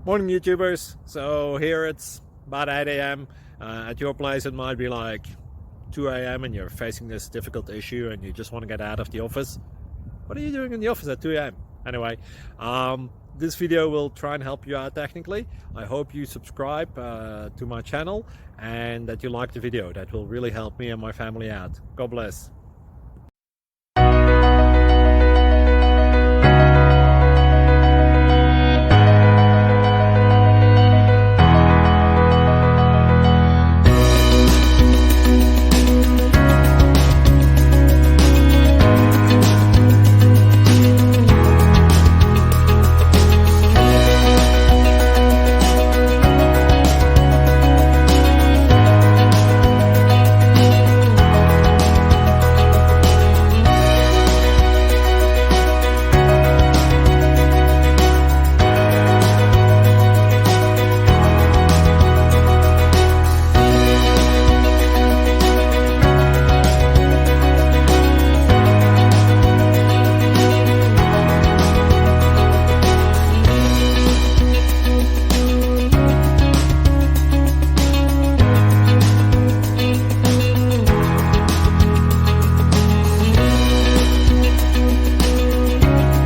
Morning YouTubers. So here it's about 8 a.m. At your place it might be like 2 a.m. and you're facing this difficult issue and you just want to get out of the office. What are you doing in the office at 2 a.m.? Anyway, this video will try and help you out technically. I hope you subscribe to my channel and that you like the video. That will really help me and my family out. God bless.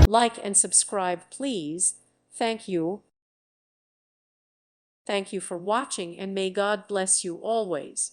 Like and subscribe, please. Thank you. Thank you for watching, and may God bless you always.